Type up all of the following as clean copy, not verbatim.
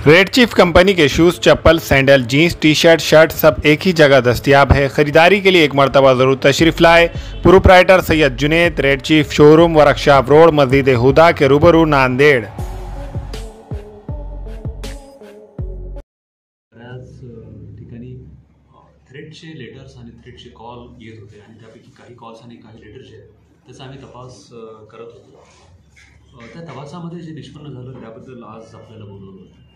Red chief company के shoes, चप्पल, sandal, jeans, T shirt, shirt सब एक ही जगह दस्तियाब है। खरीदारी के लिए एक मरतबा ज़रूर तशरीफ़ लाए। Proprietor Syed Junaid, red chief showroom, workshop road, मस्जिद हुदा के रूबरू, नांदेड़। ठिकाणी थ्रेटचे लेटर्स आणि थ्रेटचे कॉल येत होते आणि त्यापैकी काही कॉल्स आणि काही लेटर जे आहेत त्याचा आम्ही तपास करत होतो। त्या तपासामध्ये जे निष्पन्न झालं त्याबद्दल आज आपल्याला बोलवलं होतं।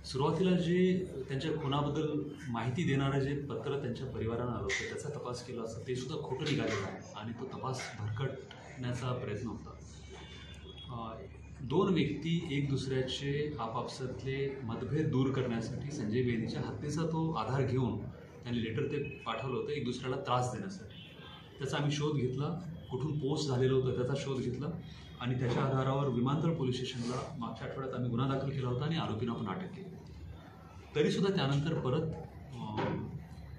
सुरुवातीला जे त्यांच्या खुनाबद्दल माहिती देणारं जे पत्र त्यांच्या परिवारानं आलं होतं त्याचा तपास केला असता ते सुद्धा खोटं निघालेलं आहे आणि तो तपास भरकटण्याचा प्रयत्न होता। दोन व्यक्ती एक दुसऱ्याचे आपापसातले मतभेद दूर करण्यासाठी संजय बेनीच्या हत्येचा तो आधार घेऊन त्यांनी लेटर ते पाठवलं होतं एक दुसऱ्याला त्रास देण्यासाठी। त्याचा आम्ही शोध घेतला, कुठून पोस्ट झालेलं होतं त्याचा शोध घेतला आणि त्याच्या आधारावर विमानतळ पोलीस स्टेशनला मागच्या आठवड्यात आम्ही गुन्हा दाखल केला होता आणि आरोपींना पण अटक केली। तरीसुद्धा त्यानंतर परत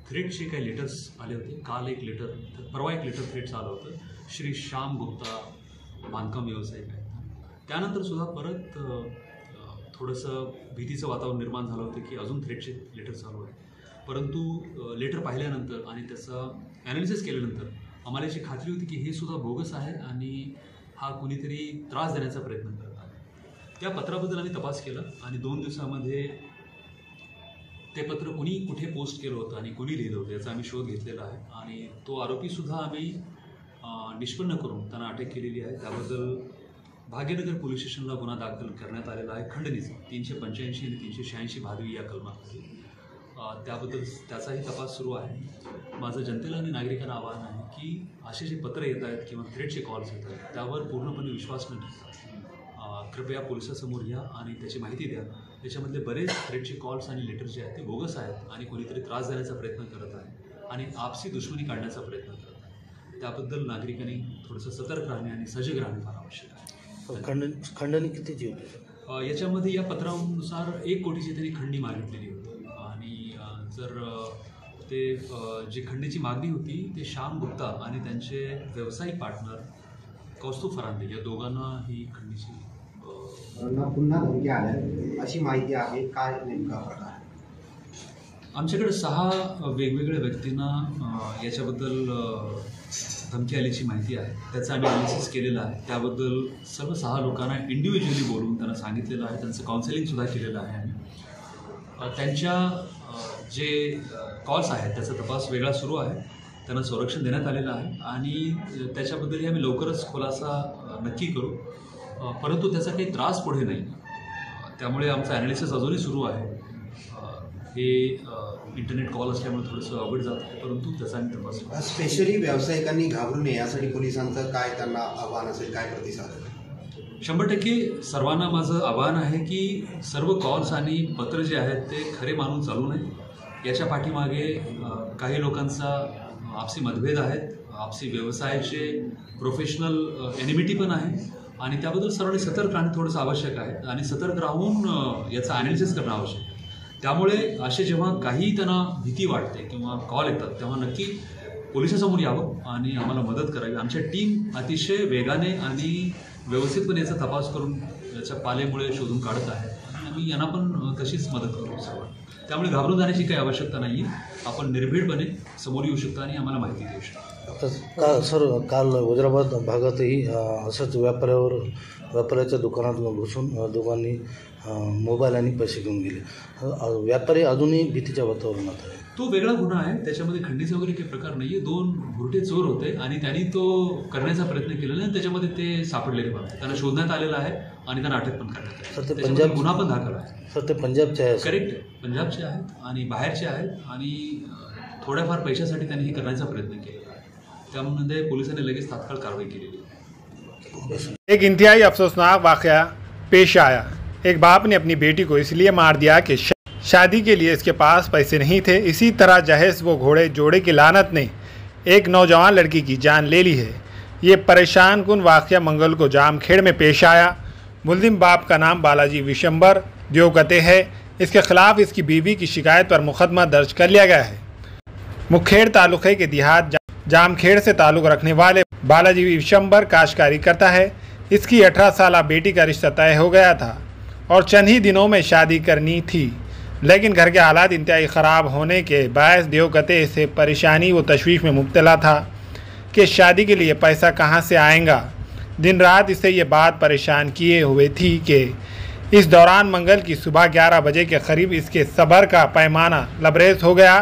थ्रेटचे काही लेटर्स आले होते। काल एक लेटर, परवा एक लेटर थ्रेटचं आलं होतं। श्री श्याम गुप्ता बांधकाम व्यावसायिक आहे। त्यानंतर सुद्धा परत थोडंसं भीतीचं वातावरण निर्माण झालं होतं की अजून थ्रेटचे लेटर चालू आहे। परंतु लेटर पाहिल्यानंतर आणि त्याचं ॲनालिसिस केल्यानंतर आम्हाला याची खात्री होती की हे सुद्धा बोगस आहे आणि हा कुणीतरी त्रास देण्याचा प्रयत्न करत आहे। त्या पत्राबद्दल आम्ही तपास केला आणि 2 दिवसामध्ये ते पत्र कुणी कुठे पोस्ट केलं होतं आणि कुणी लिहिलं होतं याचा आम्ही शोध घेतलेला आहे आणि तो आरोपीसुद्धा आम्ही निष्पन्न करून त्यांना अटक केलेली आहे। त्याबद्दल भाग्यनगर पोलीस स्टेशनला गुन्हा दाखल करण्यात आलेला आहे खंडणीचा 385 आणि 386 भादवी या कलमाखाली। त्याबद्दल त्याचाही तपास सुरू आहे। माझं जनतेला आणि नागरिकांना आवाहन आहे की असे जे पत्र येत आहेत किंवा थ्रेटचे कॉल्स येत आहेत त्यावर पूर्णपणे विश्वास न ठेवता कृपया पोलिसासमोर या आणि त्याची माहिती द्या। त्याच्यामधले बरेच थ्रेटचे कॉल्स आणि लेटर्स जे आहेत ते बोगस आहेत आणि कोणीतरी त्रास देण्याचा प्रयत्न करत आहे आणि आपसी दुश्मनी काढण्याचा प्रयत्न करत आहे। त्याबद्दल नागरिकांनी थोडंसं सतर्क राहणे आणि सजग राहणे फार आवश्यक आहे। खंडणी कितीची होती? याच्यामध्ये या पत्रानुसार 1 कोटीची त्यांनी खंडणी मागितलेली होती आणि जर ते जी खंडणीची मागणी होती ते श्याम गुप्ता आणि त्यांचे व्यावसायिक पार्टनर कौस्तुभ फरांदे या दोघांना ही खंडणीची पुन्हा धमकी आल्या अशी माहिती आहे। काय नेमका प्रकार? आमच्याकडे 6 वेगवेगळ्या व्यक्तींना याच्याबद्दल धमकी आल्याची माहिती आहे। त्याचं आम्ही ॲनालिसिस केलेलं आहे। त्याबद्दल सर्व 6 लोकांना इंडिव्हिज्युअली बोलून त्यांना सांगितलेलं आहे, त्यांचं काउन्सिलिंगसुद्धा केलेलं आहे आणि त्यांच्या जे कॉल्स आहेत त्याचा तपास वेगळा सुरू आहे। त्यांना संरक्षण देण्यात आलेलं आहे आणि त्याच्याबद्दलही आम्ही लवकरच खुलासा नक्की करू, परंतु त्याचा काही त्रास पुढे नाही। त्यामुळे आमचं ॲनालिसिस अजूनही सुरू आहे। हे इंटरनेट कॉल असल्यामुळे थोडंसं अवघड जात आहे, परंतु त्याचा आम्ही तपास। स्पेशली व्यावसायिकांनी घाबरू नये यासाठी पोलिसांचं काय त्यांना आव्हान असेल, काय प्रतिसाद? 100% सर्वांना माझं आवाहन आहे की सर्व कॉल्स आणि पत्र जे आहेत ते खरे मानून चालू नये। याच्या पाठीमागे काही लोकांचा आपसी मतभेद आहेत, आपसी व्यवसायाचे प्रोफेशनल एनिमिटी पण आहे आणि त्याबद्दल सर्वांनी सतर्क राहणे थोडंसं आवश्यक आहे आणि सतर्क राहून याचं ॲनालिसिस करणं आवश्यक आहे। त्यामुळे असे जेव्हा काही त्यांना भीती वाटते किंवा कॉल येतात तेव्हा नक्की पोलिसासमोर यावं आणि आम्हाला मदत करावी। आमच्या टीम अतिशय वेगाने आणि व्यवस्थितपणे याचा तपास करून याच्या पालेमुळे शोधून काढत आहे आणि आम्ही यांना पण तशीच मदत करू सर्वांना। त्यामुळे घाबरून जाण्याची काही आवश्यकता नाही आहे। आपण निर्भीडपणे समोर येऊ शकता आणि आम्हाला माहिती देऊ शकता। सर, काल वज्राबाद भागातही असंच व्यापाऱ्याच्या दुकानात घुसून दोघांनी मोबाईल आणि पैसे घेऊन गेले। व्यापारी अजूनही भीतीच्या वातावरणात आहे। तो वेगळा गुन्हा आहे, त्याच्यामध्ये खंडणीचे वगैरे काही प्रकार नाही आहे। 2 भुरटे चोर होते आणि त्यांनी तो करण्याचा प्रयत्न केलेला आणि त्याच्यामध्ये ते सापडलेले पण त्यांना शोधण्यात आलेलं आहे आणि त्यांना अटक पण करण्यात आली। सर, ते पंजाब गुन्हा पण दाखल आहे। सर, ते पंजाबचे आहे? करेक्ट आहे, पंजाबचे आहेत आणि बाहेरचे आहेत आणि थोड्याफार पैशासाठी त्यांनी हे करण्याचा प्रयत्न केलेला आहे। त्यामध्ये पोलिसांनी लगेच तात्काळ कारवाई केलेली आहे। एक इंतहाई अफसोसनाक वाकया पेश आया। एक बाप ने अपनी बेटी को इसलिए मार दिया कि शादी के लिए इसके पास पैसे नहीं थे। इसी तरह जहेज वो घोड़े जोड़े की लानत ने एक नौजवान लड़की की जान ले ली है। ये परेशान कुन वाक़या मंगल को जामखेड़ में पेश आया। मुल्जिम बाप का नाम बालाजी विशंबर दियोगते है। इसके खिलाफ इसकी बीवी की शिकायत पर मुकदमा दर्ज कर लिया गया है। मुखेड़ तालुक़े के देहात जामखेड़ से ताल्लुक़ रखने वाले बालाजी विशंबर काश्तकारी करता है। इसकी 18 साला बेटी का रिश्ता तय हो गया था। और चंद ही दिनों में शादी करनी थी। लेकिन घर के हालात इंतहाई ख़राब होने के बायस देवगते से परेशानी व तशवीश में मुब्तला था कि शादी के लिए पैसा कहाँ से आएगा। दिन रात इसे ये बात परेशान किए हुए थी कि इस दौरान मंगल की सुबह 11 बजे के करीब इसके सब्र का पैमाना लबरेज हो गया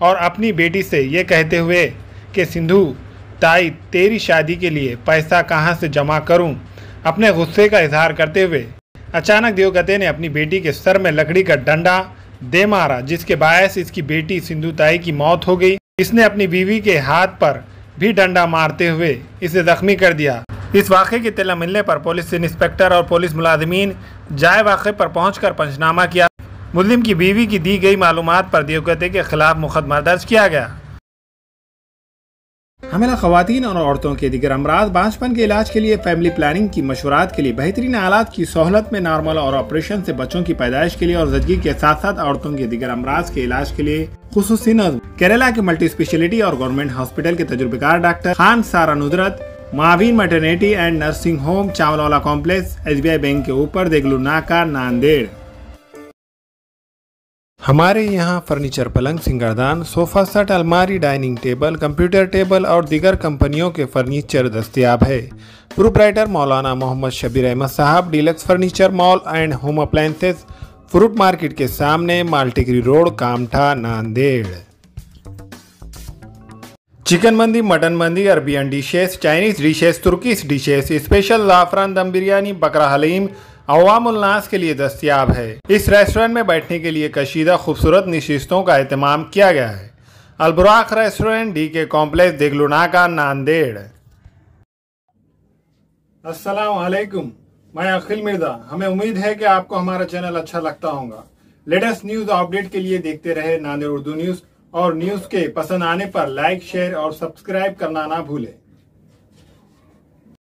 और अपनी बेटी से ये कहते हुए कि सिंधु ताई तेरी शादी के लिए पैसा कहाँ से जमा करूं, अपने गुस्से का इजहार करते हुए अचानक देवगते ने अपनी बेटी के सर में लकड़ी का डंडा दे मारा, जिसके बायस इसकी बेटी सिंधु ताई की मौत हो गई। इसने अपनी बीवी के हाथ पर भी डंडा मारते हुए इसे जख्मी कर दिया। इस वाक़े की इत्तला मिलने पर पुलिस इंस्पेक्टर और पुलिस मुलाजिमीन जाए वाक़े पर पहुंचकर पंचनामा किया। मुल्जिम की बीवी की दी गई मालूमात पर देवगते के खिलाफ मुकदमा दर्ज किया गया। हमें ख़वातीन और औरतों के दिगर अमराज बांझपन के इलाज के लिए फैमिली प्लानिंग की मशवरात के लिए बेहतरीन आलात की सहूलत में नॉर्मल और ऑपरेशन से बच्चों की पैदाइश के लिए और ज़चगी के साथ साथ औरतों के दिगर अमराज के इलाज के लिए खुसूसी नज़्म केरला के मल्टी स्पेशलिटी और गवर्नमेंट हॉस्पिटल के तजुर्बेकार doctor Khan Sara Nuzrat Maveen maternity and nursing home Chawalwala complex SBI bank के ऊपर देगलू नाका नांदेड़। हमारे यहाँ फर्नीचर पलंग सिंगारदान सोफा सेट अलमारी डाइनिंग टेबल कंप्यूटर टेबल और दीगर कंपनियों के फर्नीचर दस्तयाब है। Proprietor Maulana Mohammed Shabbir Ahmed Sahab, deluxe furniture mall and home appliances, fruit market के सामने, माल्टीगिरी रोड, कामठा, नांदेड़। चिकन मंदी, मटन मंदी, Arabian dishes, Chinese dishes, Turkish dishes, special ज़ाफ़रान दम बिरयानी, बकरा हलीम अवामुल नास के लिए दस्तयाब है। इस रेस्टोरेंट में बैठने के लिए कशीदा खूबसूरत नशिस्तों का एहतमाम किया गया है। Alburaq restaurant, DK complex, Deglur Naka, Nanded. अस्सलाम वालेकुम, मैं अखिल मिर्जा। हमें उम्मीद है कि आपको हमारा चैनल अच्छा लगता होगा। लेटेस्ट न्यूज अपडेट के लिए देखते रहे नांदेड़ उर्दू न्यूज और न्यूज के पसंद आने पर लाइक, शेयर और सब्सक्राइब करना ना भूलें।